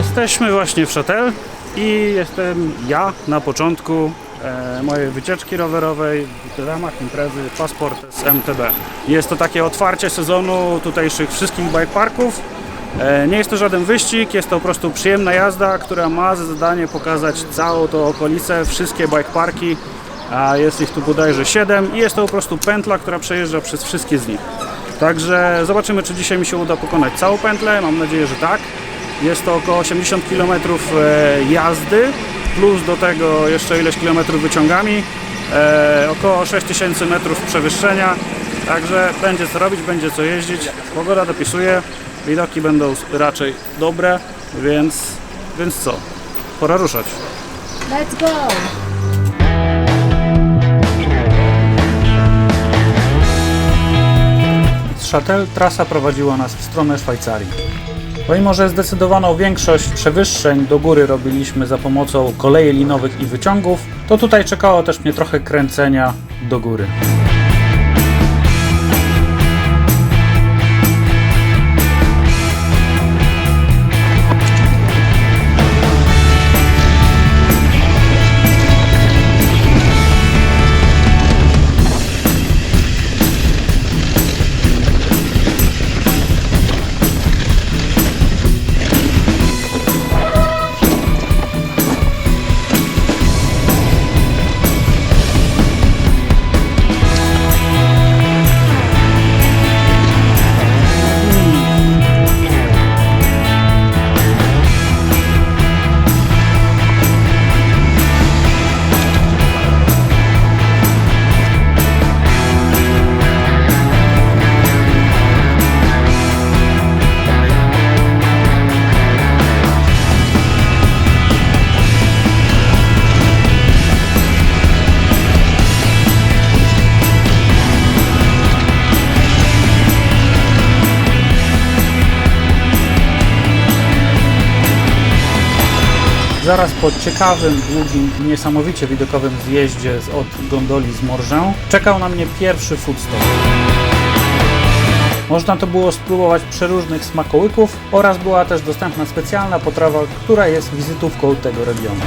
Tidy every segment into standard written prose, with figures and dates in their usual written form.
Jesteśmy właśnie w Châtel i jestem ja na początku mojej wycieczki rowerowej w ramach imprezy Pasport z MTB. Jest to takie otwarcie sezonu tutejszych wszystkich bike parków. Nie jest to żaden wyścig, jest to po prostu przyjemna jazda, która ma za zadanie pokazać całą tą okolicę, wszystkie bike parki, a jest ich tu bodajże 7 i jest to po prostu pętla, która przejeżdża przez wszystkie z nich. Także zobaczymy, czy dzisiaj mi się uda pokonać całą pętlę, mam nadzieję, że tak. Jest to około 80 km jazdy, plus do tego jeszcze ileś kilometrów wyciągami, około 6000 metrów przewyższenia, także będzie co robić, będzie co jeździć, pogoda dopisuje, widoki będą raczej dobre, więc co, pora ruszać. Let's go! Z Châtel trasa prowadziła nas w stronę Szwajcarii. Pomimo że zdecydowaną większość przewyższeń do góry robiliśmy za pomocą kolei linowych i wyciągów, to tutaj czekało też mnie trochę kręcenia do góry. Zaraz po ciekawym, długim i niesamowicie widokowym zjeździe od gondoli z Morżę czekał na mnie pierwszy foodstop. Można to było spróbować przeróżnych smakołyków oraz była też dostępna specjalna potrawa, która jest wizytówką tego regionu.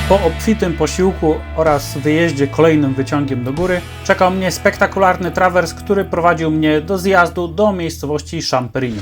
Po obfitym posiłku oraz wyjeździe kolejnym wyciągiem do góry czekał mnie spektakularny trawers, który prowadził mnie do zjazdu do miejscowości Champéry.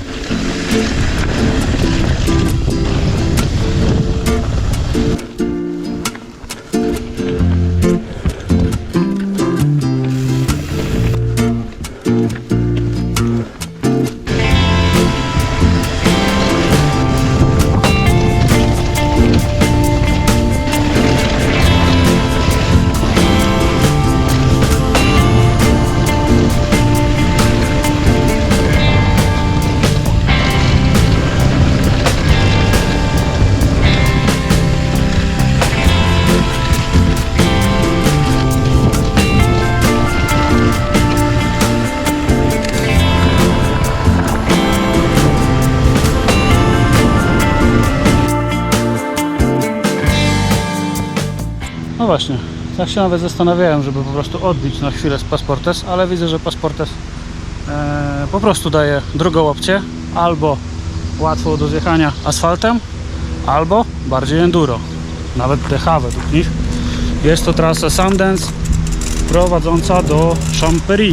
No właśnie, tak się nawet zastanawiałem, żeby po prostu odbić na chwilę z Pasportes, ale widzę, że Pasportes po prostu daje drugą opcję, albo łatwo do zjechania asfaltem, albo bardziej enduro, nawet DH według nich. Jest to trasa Sundance prowadząca do Champéry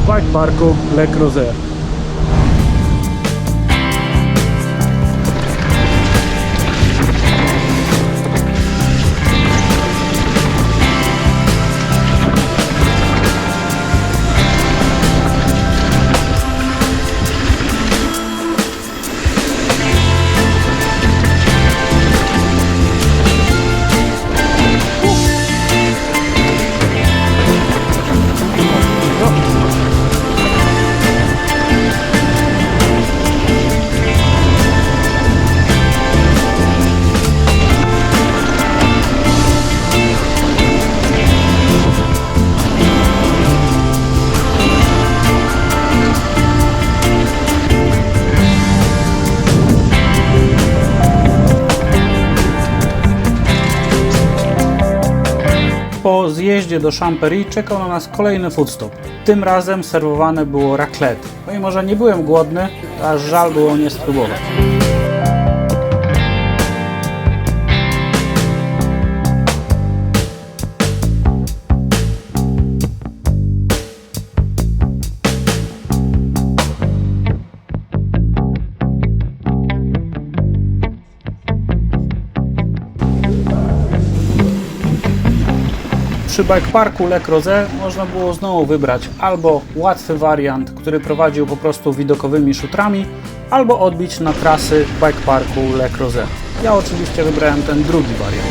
w bike parku Le Creuset. po zjeździe do Champery czekał na nas kolejny foodstop. Tym razem serwowane było raclette. Mimo że nie byłem głodny, aż żal było nie spróbować. Przy bike parku Le Creuset można było znowu wybrać albo łatwy wariant, który prowadził po prostu widokowymi szutrami, albo odbić na trasy bike parku Le Creuset. Ja oczywiście wybrałem ten drugi wariant.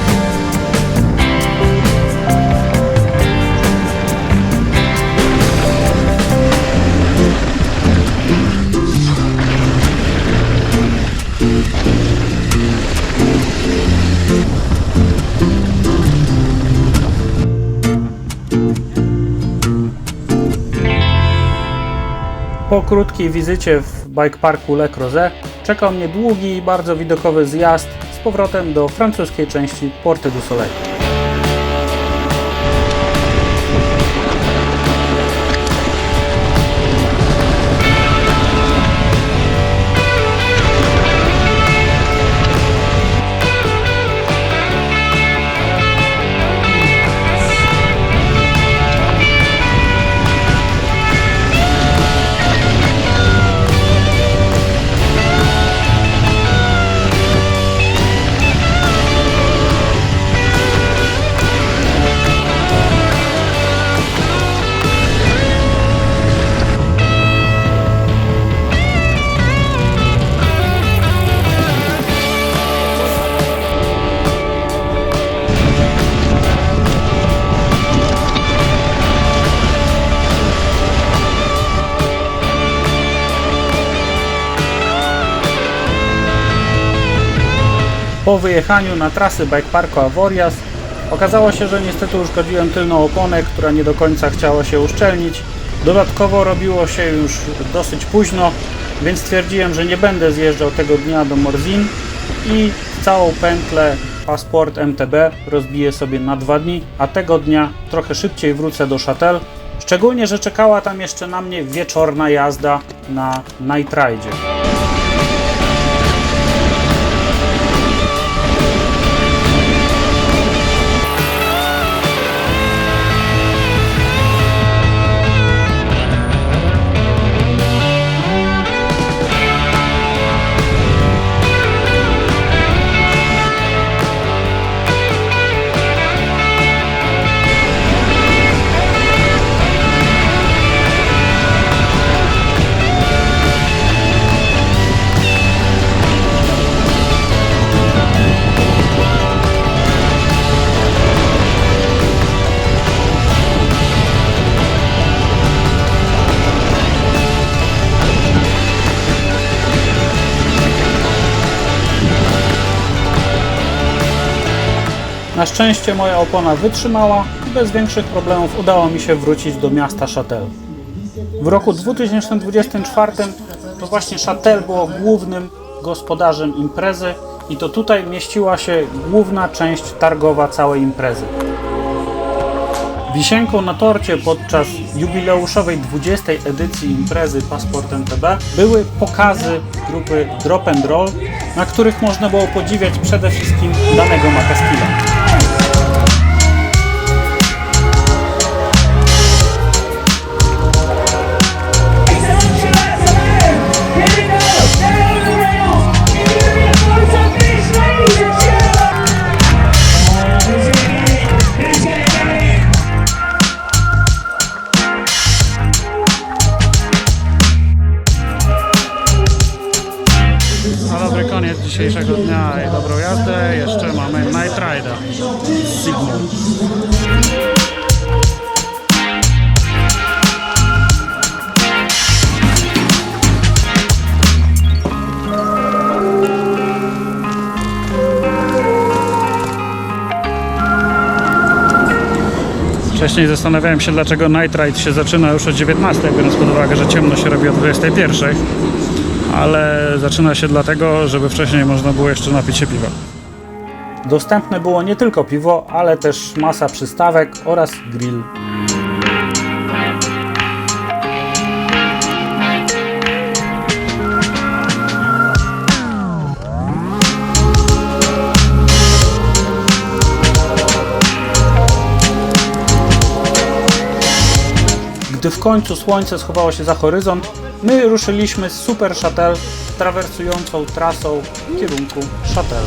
Po krótkiej wizycie w bike parku Le Creuset czekał mnie długi i bardzo widokowy zjazd z powrotem do francuskiej części Porte du Soleil. Po wyjechaniu na trasy bike parku Avoriaz okazało się, że niestety uszkodziłem tylną oponę, która nie do końca chciała się uszczelnić. Dodatkowo robiło się już dosyć późno, więc stwierdziłem, że nie będę zjeżdżał tego dnia do Morzine i całą pętlę Passport MTB rozbiję sobie na 2 dni, a tego dnia trochę szybciej wrócę do Châtel. Szczególnie, że czekała tam jeszcze na mnie wieczorna jazda na Night Ride. Na szczęście moja opona wytrzymała i bez większych problemów udało mi się wrócić do miasta Châtel. W roku 2024 to właśnie Châtel było głównym gospodarzem imprezy i to tutaj mieściła się główna część targowa całej imprezy. Wisienką na torcie podczas jubileuszowej 20. edycji imprezy Passport MTB były pokazy grupy Drop and Roll, na których można było podziwiać przede wszystkim danego Makaskilla. Koniec dzisiejszego dnia i dobrą jazdę. Jeszcze mamy Night Ride'a z Sigmą. Wcześniej zastanawiałem się, dlaczego Night Ride się zaczyna już o 19, biorąc pod uwagę, że ciemno się robi o 21. Ale zaczyna się dlatego, żeby wcześniej można było jeszcze napić się piwa. Dostępne było nie tylko piwo, ale też masa przystawek oraz grill. Gdy w końcu słońce schowało się za horyzont, my ruszyliśmy z Super Shuttle trawersującą trasą w kierunku Châtel.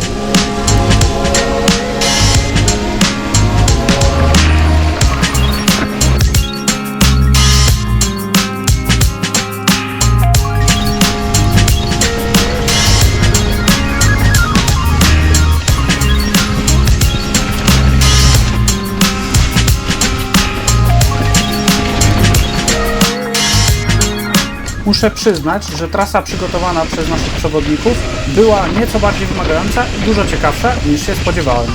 Muszę przyznać, że trasa przygotowana przez naszych przewodników była nieco bardziej wymagająca i dużo ciekawsza niż się spodziewałem.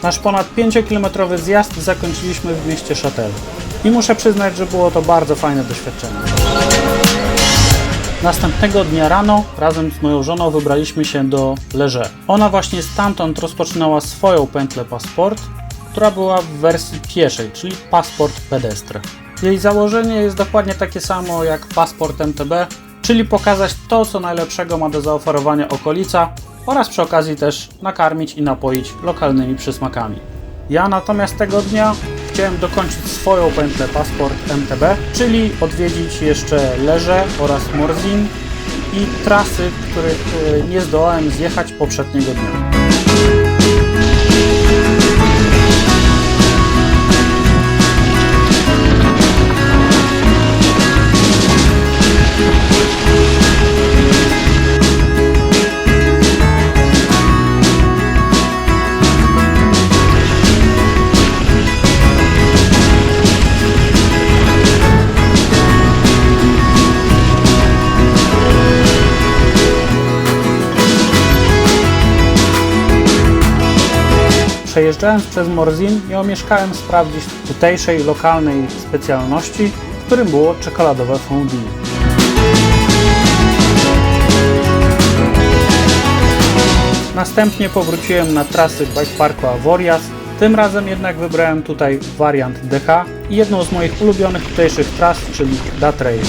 Nasz ponad 5-kilometrowy zjazd zakończyliśmy w mieście Châtel. I muszę przyznać, że było to bardzo fajne doświadczenie. Następnego dnia rano razem z moją żoną wybraliśmy się do Les Gets. Ona właśnie stamtąd rozpoczynała swoją pętlę Passport, która była w wersji pieszej, czyli Passport Pedestre. Jej założenie jest dokładnie takie samo jak Passport MTB, czyli pokazać to, co najlepszego ma do zaoferowania okolica, oraz przy okazji też nakarmić i napoić lokalnymi przysmakami. Ja natomiast tego dnia chciałem dokończyć swoją pętlę Passport MTB, czyli odwiedzić jeszcze Les Gets oraz Morzine i trasy, których nie zdołałem zjechać poprzedniego dnia. Przejeżdżając przez Morzine nie omieszkałem sprawdzić tutejszej lokalnej specjalności, którym było czekoladowe fondue. Następnie powróciłem na trasy Bike Parku Avoriaz, tym razem jednak wybrałem tutaj wariant DH i jedną z moich ulubionych tutejszych tras, czyli Da Trail.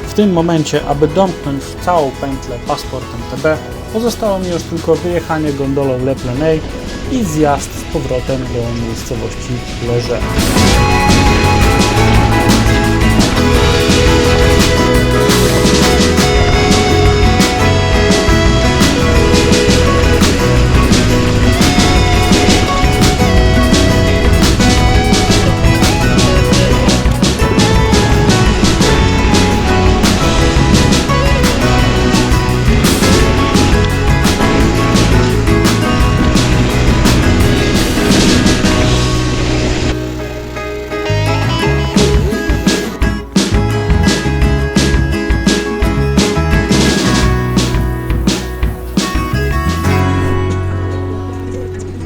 W tym momencie, aby domknąć całą pętlę Passport MTB, pozostało mi już tylko wyjechanie gondolą Le Planey i zjazd z powrotem do miejscowości Les Gets.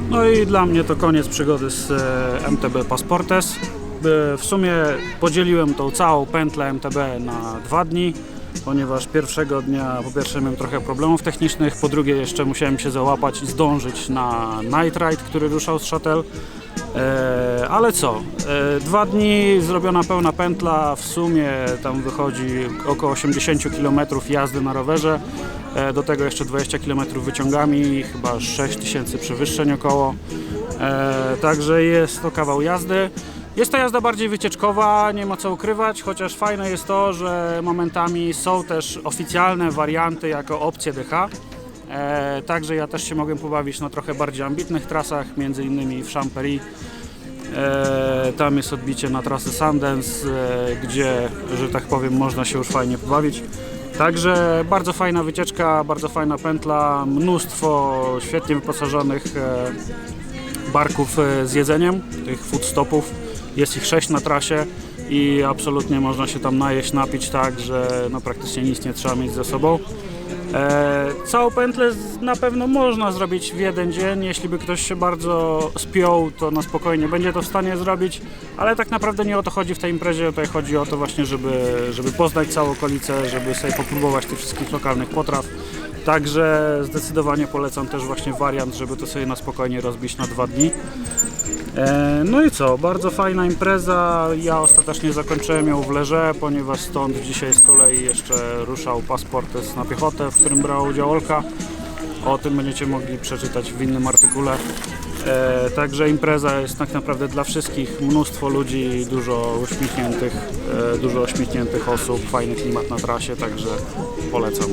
No i dla mnie to koniec przygody z MTB Pasportes. W sumie podzieliłem tą całą pętlę MTB na 2 dni, ponieważ pierwszego dnia po pierwsze miałem trochę problemów technicznych, po drugie jeszcze musiałem się załapać i zdążyć na Night Ride, który ruszał z Châtel. Ale co? 2 dni zrobiona pełna pętla, w sumie tam wychodzi około 80 km jazdy na rowerze, do tego jeszcze 20 km wyciągami, chyba 6000 przewyższeń około, także jest to kawał jazdy. Jest to jazda bardziej wycieczkowa, nie ma co ukrywać, chociaż fajne jest to, że momentami są też oficjalne warianty jako opcje DH. Także ja też się mogłem pobawić na trochę bardziej ambitnych trasach, między innymi w Champery. Tam jest odbicie na trasę Sundance, gdzie, że tak powiem, można się już fajnie pobawić. Także bardzo fajna wycieczka, bardzo fajna pętla, mnóstwo świetnie wyposażonych barków z jedzeniem, tych food stopów. Jest ich 6 na trasie i absolutnie można się tam najeść, napić tak, że no praktycznie nic nie trzeba mieć ze sobą. Całą pętlę na pewno można zrobić w jeden dzień, jeśli by ktoś się bardzo spiął, to na spokojnie będzie to w stanie zrobić, ale tak naprawdę nie o to chodzi w tej imprezie, tutaj chodzi o to właśnie, żeby poznać całą okolicę, żeby sobie popróbować tych wszystkich lokalnych potraw. Także zdecydowanie polecam też właśnie wariant, żeby to sobie na spokojnie rozbić na 2 dni. No i co, bardzo fajna impreza, ja ostatecznie zakończyłem ją w Leże, ponieważ stąd dzisiaj z kolei jeszcze ruszał Pasportes na piechotę, w którym brała udział Olka. O tym będziecie mogli przeczytać w innym artykule. Także impreza jest tak naprawdę dla wszystkich, mnóstwo ludzi, dużo uśmiechniętych osób, fajny klimat na trasie, także polecam.